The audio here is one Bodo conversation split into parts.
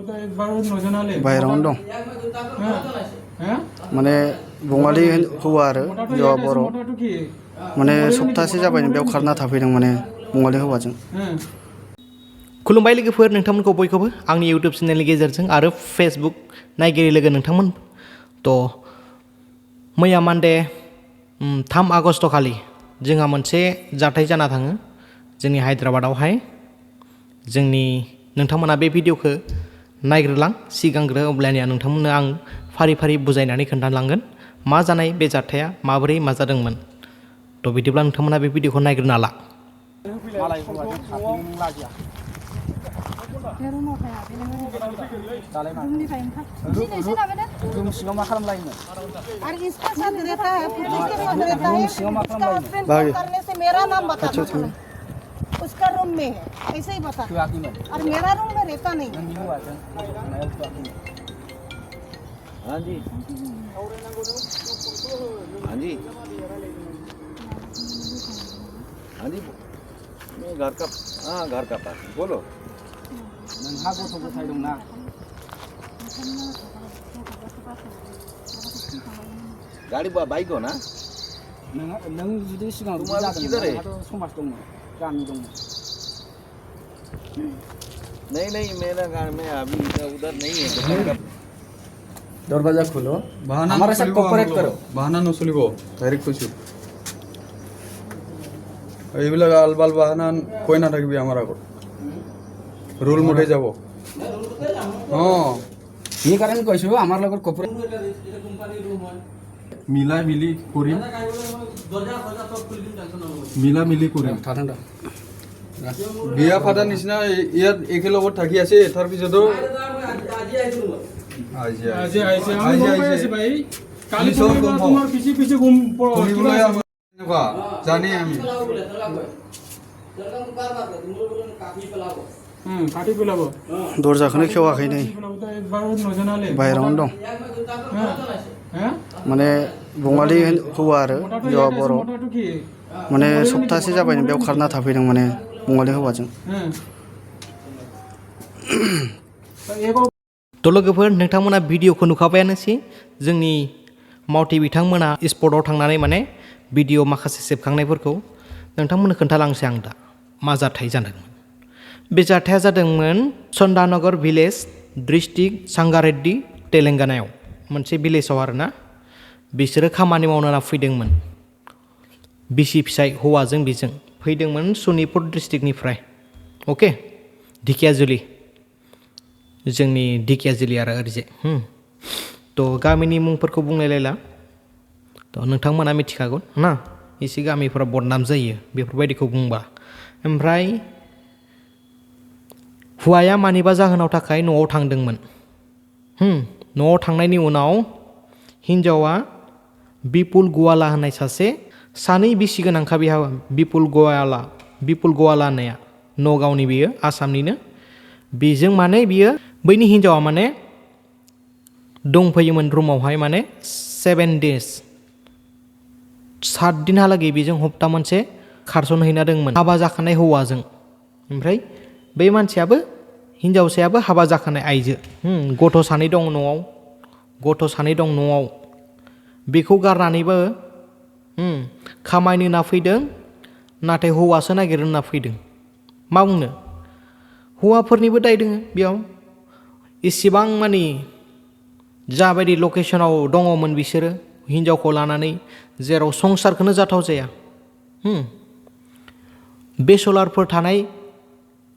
बाहेरावनो दं माने बङालि हौवा आरो हिन्जावा बर' माने सप्तासे जाबाय बेयाव खारना थाफैदों माने बङालि हौवाजों। खुलुमबाय लोगोफोर, नोंथांमोनखौ बयखौबो आंनि इउटुब चेनेलनि गेजेरजों आरो फेसबुक नायगिरि लोगो नोंथांमोन। मैया मानडे 3 आगस्ट खालि जोंहा मोनसे जाथाय जाना थाङो जोंनि हायद्राबादावहाय। नोंथांमोना बे भिडिअखौ नायग्रोलां सिगांग्रो, अब्लानिया नोंथांमोननो आं फारि फारि बुजायनानै खोन्थालांगोन मा जानाय बे जाथाया, माबोरै मा जादोंमोन। बिदिब्ला नोंथांमोना बे भिडिअखौ नायग्रोना ला। उसका रूम में है, ऐसे ही बता। और मेरा रूम में रहता नहीं। हाँ जी, हाँ जी, हाँ जी, मैं घर का पास। बोलो। गाड़ी बाइक हो ना? किधर है? नहीं मेरा गाड़ी में अभी उधर नहीं है। दरवाजा खोलो, हमारे साथ कोऑपरेट करो। বাহানা নচলিব, ডাইৰেক্ট কৈছো। এইবিলাক আলবাল বাহানা কৈ নাথাকিবি আমাৰ আগত, ৰুল মতে যাব। এই কাৰণে কৈছো আমাৰ লগত কোঅপাৰেট মিলা মিলি কৰিম, মিলা মিলি কৰিম। বিয়া ফাটাৰ নিচিনা ইয়াত একেলগত থাকি আছে, তাৰপিছতো জানি আমি दरजाखौनो खेवाखै नै बाहेरावनो दं माने बङालि हौवा आरो हिन्जावा बर' माने सप्तासे जाबाय बेयाव खारना थाफैदों माने बङालि हौवाजों। लोगोफोर, नोंथांमोना भिडिअखौ नुखाबायानोसै। जोंनि मावथि बिथांमोना स्पटआव थांनानै माने भिडिअ माखासे सेबखांनायफोरखौ नोंथांमोननो खोन्थालांसै आं दा मा जाथाय जादोंमोन। बे जाथाया जादोंमोन चन्दानगर भिलेज, डिस्ट्रिक्ट सांगारेड्डी, तेलेंगानायाव मोनसे भिलेजाव आरोना। बिसोरो खामानि मावनो होनना फैदोंमोन, बिसि फिसाय हौवाजों बिजों फैदोंमोन सनितपुर डिस्ट्रिक्टनिफ्राय। अके, ढेकियाजुलि, जोंनि ढेकियाजुलि आरो ओरैजाय। गामिनि मुंफोरखौ बुंलायलायला, नोंथांमोना मिथिखागौ ना, एसे गामिफोरा बदनाम जायो बेफोरबायदिखौ बुंबा। ओमफ्राय हौवाया मानिबा जाहोनाव थाखाय न'आव थांदोंमोन। न'आव थांनायनि उनाव हिन्जावा बिपुल गवाला होननाय सानै बिसि गोनांखा बिहा। बिपुल गवाला होननाया नगावनि, बियो आसामनिनो। बेजों माने बियो बैनि हिन्जावा माने दंफैयोमोन रुमावहाय माने 7 days, 7 दिनहालागै बेजों हप्ता मोनसे खारसनहैना दंमोन हाबा जाखानाय हौवाजों। ओमफ्राय बै मानसियाबो, हिन्जावसायाबो हाबा जाखानाय आइजो। गथ' सानै दं न'आव। बेखौ गारनानैबो खामायनो होनना फैदों, नाथाय हौवासो नागिरनो होनना फैदों। मा बुंनो, हौवाफोरनिबो दाय दोङो बेयाव। इसेबां मानि जाबायदि लकेसनाव दङमोन बिसोरो हिन्जावखौ लानानै, जेराव संसारखौनो जाथाव जाया। बेचलारफोर थानाय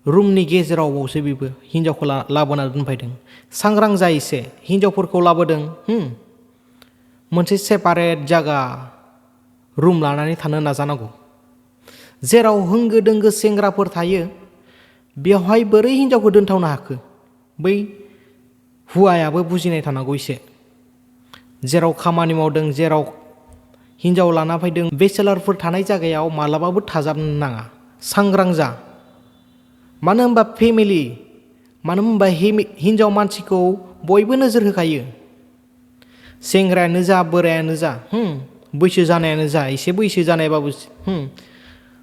रुमनि गेजेरावबावसो बेबो हिन्जावखौ लाबोना दोनफैदों। सांग्रां जा एसे, हिन्जावफोरखौ लाबोदों मोनसे सेपारेट जायगा रुम लानानै थानो नाजानांगौ। जेराव होंगो दोंगो सेंग्राफोर थायो बेवहाय बोरै हिन्जावखौ दोनथावनो हाखो? बै हौवायाबो बुजिनाय थानांगौ एसे। जेराव खामानि मावदों, जेराव हिन्जाव लाना फैदों, बेचेलारफोर थानाय जायगायाव मालाबाबो थाजाबनो नाङा। सांग्रां जा। मानो होनबा फेमिलि, मानो होनबा हिन्जाव मानसिखौ बयबो नोजोर होखायो। सेंग्रायानो जा, बोरायानो जा, बैसो जानायानो जा, एसे बैसो जानायबाबो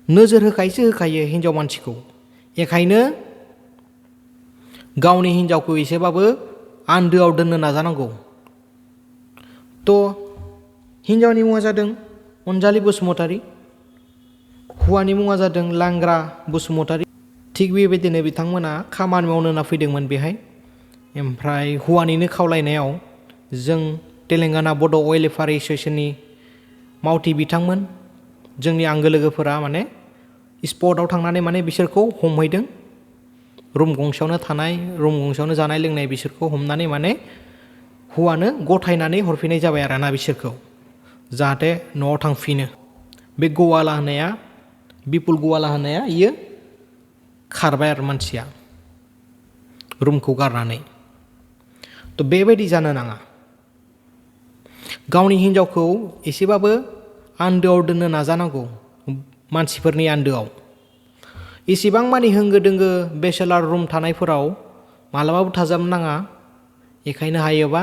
नोजोर होखायो हिन्जाव मानसिखौ। बेखायनो गावनि हिन्जावखौ एसेबाबो आन्दोआव दोननो नाजानांगौ। थ' हिन्जावनि मुङा जादों अनजालि बसुमतारी, हौवानि मुङा जादों लांग्रा बसुमतारी। थिग बेबायदिनो बिथांमोना खामानि मावनो होनना फैदोंमोन बेहाय। ओमफ्राय हौवानिनो खावलायनायाव जों तेलेंगाना बड' वेलफेयार एस'सियेसननि मावथि बिथांमोन, जोंनि आंगो लोगोफोरा माने स्पटआव थांनानै माने बिसोरखौ हमहैदों। रुम गंसेयावनो थानाय, रुम गंसेयावनो जानाय लोंनाय बिसोरखौ हमनानै माने हौवानो गथायनानै हरफिननाय जाबाय आरोना बिसोरखौ, जाहाथे न'आव थांफिनो। बे गवाला होननाया, बिपुल गवाला होननाया इयो खारबाय आरो मानसिया रुमखौ गारनानै। थ' बेबायदि जानो नाङा। गावनि हिन्जावखौ एसेबाबो आन्दोआव दोननो नाजानांगौ, मानसिफोरनि आन्दोआव। इसेबां मानि होंगो दोंगो बेचेलार रुम थानायफोराव मालाबाबो थाजाबनो नाङा। बेखायनो हायोबा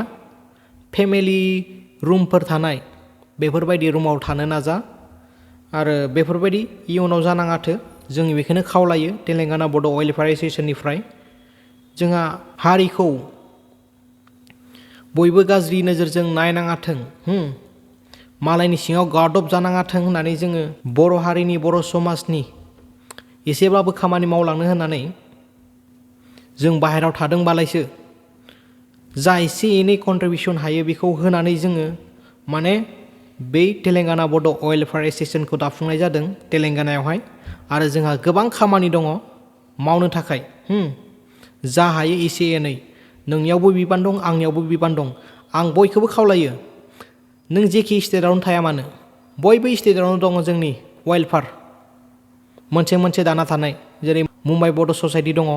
फेमिलि रुमफोर थानाय बेफोरबायदि रुमाव थानो नाजा। आरो बेफोरबायदि इयुनाव जानाङाथो जों बेखौनो खावलायो तेलेंगाना बड' वेलफेयार एस'सियेसननिफ्राय। जोंहा हारिखौ बयबो गाज्रि नोजोरजों नायनाङाथों, मालायनि सिङाव गादब जानाङाथों होननानै जोङो बर' हारिनि, बर' समाजनि एसेब्लाबो खामानि मावलांनो होननानै जों बाहेरायाव थादोंबालायसो जा एसे एनै कन्ट्रिबिउसन हायो बेखौ होनानै जोङो माने बै तेलेंगाना बड' वेलफेयार एस'सियेसनखौ दाफुंनाय जादों तेलेंगानायावहाय। आरो जोंहा गोबां खामानि दङ मावनो थाखाय। जा हायो एसे एनै, नोंनियावबो बिबान दं, आंनियावबो बिबान दं। आं बयखौबो खावलायो, नों जेखि स्टेटआवनो थाया मानो, बयबो स्टेटआवनो दङ जोंनि वेलफेयार मोनसे मोनसे दाना थानाय। जेरै मुम्बाइ बड' ससाइटि दङ,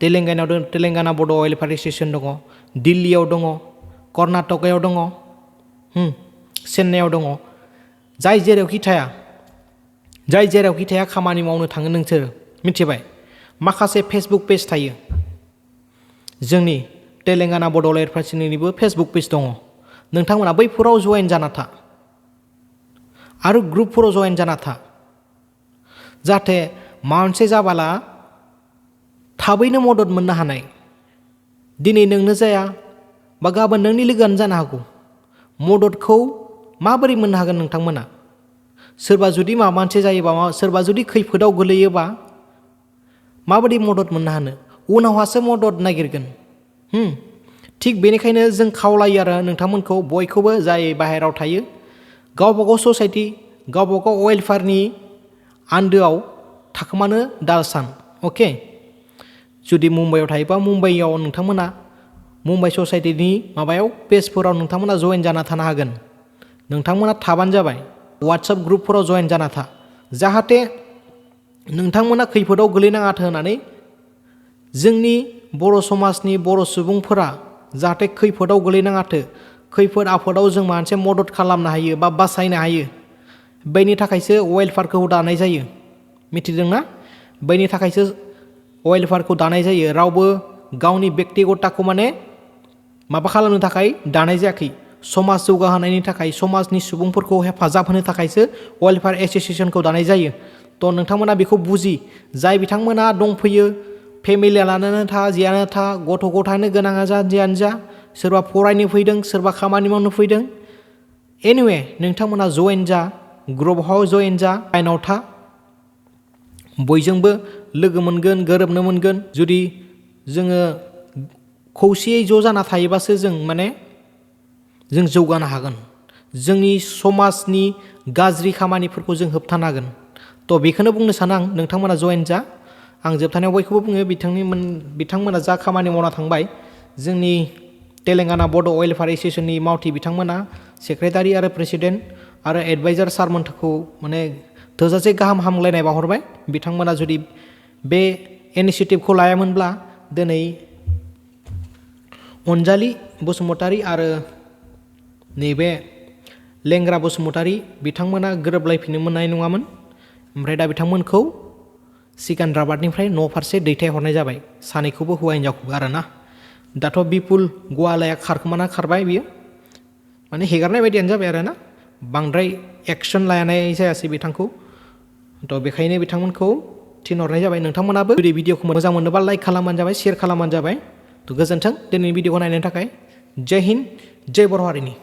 तेलेंगानायाव तेलेंगाना बड' वेलफेयार एस'सियेसन दङ, दिल्लीयाव दङ, कर्नाटकआव दङ, चेन्नाइआव दङ। जाय जेरावखि थाया खामानि मावनो थाङो नोंसोर मिथिबाय। माखासे फेसबुक पेज थायो, जोंनि तेलेंगाना बड' वेलफेयार एस'सियेसननिबो फेसबुक पेज दङ। नोंथांमोना बैफोराव जयेन जाना था आरो ग्रुपफोराव जयेन जाना था, जाहाथे माबा मोनसे जाबाला थाबैनो मदद मोननो हानाय। दिनै नोंनो जाया बा गाबोन नोंनि लोगोआनो जानो हागौ। मददखौ माबोरै मोननो हागोन नोंथांमोना? सोरबा जुदि माबा मोनसे जायोबा, सोरबा जुदि खैफोदाव गोलैयोबा माबोरै मदद मोननो हानो? उनावहासो मदद नागिरगोन। थिग बेनिखायनो जों खावलायो आरो नोंथांमोनखौ बयखौबो, जाय बाहेरायाव थायो, गावबागाव ससाइटि, गावबागाव वेलफेयारनि आन्दोआव थाखोमानो दासान। अके, जुदि मुम्बाइआव थायोबा मुम्बाइआव नोंथांमोना मुम्बाइ ससाइटिनि माबायाव पेजफोराव नोंथांमोना जयेन जाना थानो हागोन। नोंथांमोना थाबानो जाबाय। वाट्सएप ग्रुपफोराव जयेन जाना था, जाहाथे नोंथांमोना खैफोदाव गोलैनाङाथों होननानै जोंनि बर' समाजनि बर' सुबुंफोरा जाहाथे खैफोदाव गोलैनाङाथो, खैफोद आफोदाव जों माबा मोनसे मदद खालामनो हायो बा बासायनो हायो। बेनि थाखायसो वेलफेयारखौ दानाय जायो, मिथिदोंना? बेनि थाखायसो वेलफेयारखौ दानाय जायो। रावबो गावनि बेक्तिगतखौ माने माबा खालामनो थाखाय दानाय जायाखै। समाज जौगाहोनायनि थाखाय, समाजनि सुबुंफोरखौ हेफाजाब होनो थाखायसो वेलफेयार एस'सियेसनखौ दानाय जायो। थ' नोंथांमोना बेखौ बुजि, जाय बिथांमोना दंफैयो, फेमिलि लानानै था, जियानो था, गथ' गथायनो गोनाङा जा, जियानो जा, सोरबा फरायनो फैदों, सोरबा खामानि मावनो फैदों। एनिवे नोंथांमोना जयेन जा, ग्रुपआव जयेन जा, लाइनाव था। बयजोंबो लोगो मोनगोन, गोरोबनो मोनगोन। जुदि जोङो खौसेयै ज' जाना थायोबासो जों माने जों जौगानो हागोन। जोंनि समाजनि गाज्रि खामानिफोरखौ जों होबथानो हागोन। थ' बेखौनो बुंनो सानो आं, नोंथांमोना जयेन जा। आं जोबथानायाव बयखौबो बुङो, बिथांमोना जा खामानि मावना थांबाय, जोंनि तेलेंगाना बड' वेलफेयार एस'सियेसननि मावथि बिथांमोना, सेक्रेटारि आरो प्रेसिडेन्ट आरो एडभाइजार सारमोनखौ माने थोजासे गाहाम हामलायनाय बावहरबाय। बिथांमोना जुदि बे इनिसियेटिभखौ लायामोनब्ला दिनै अनजालि बसुमतारी आरो नैबे लेंग्रा बसुमतारी बिथांमोना गोरोबलायफिननो मोननाय नङामोन। ओमफ्राय दा बिथांमोनखौ सिकान्द्राबादनिफ्राय न' फारसे दैथायहरनाय जाबाय, सानैखौबो हौवा हिन्जावखौबो आरोना। दाथ' बिपुल गवालाया खारखोमाना खारबाय, बियो माने हेगारनाय बायदियानो जाबाय आरोना। बांद्राय एक्सन लानाय जायासै बिथांखौ। थ' बेखायनो बिथांमोनखौ थिनहरनाय जाबाय। नोंथांमोनाबो जुदि भिडिअखौ मोजां मोनोबा लाइक खालामबानो जाबाय, शेयार खालामबानो जाबाय। थ' गोजोन्थों दिनैनि भिडिअखौ नायनायनि थाखाय। जय हिन्द, जय बर' हारिनि।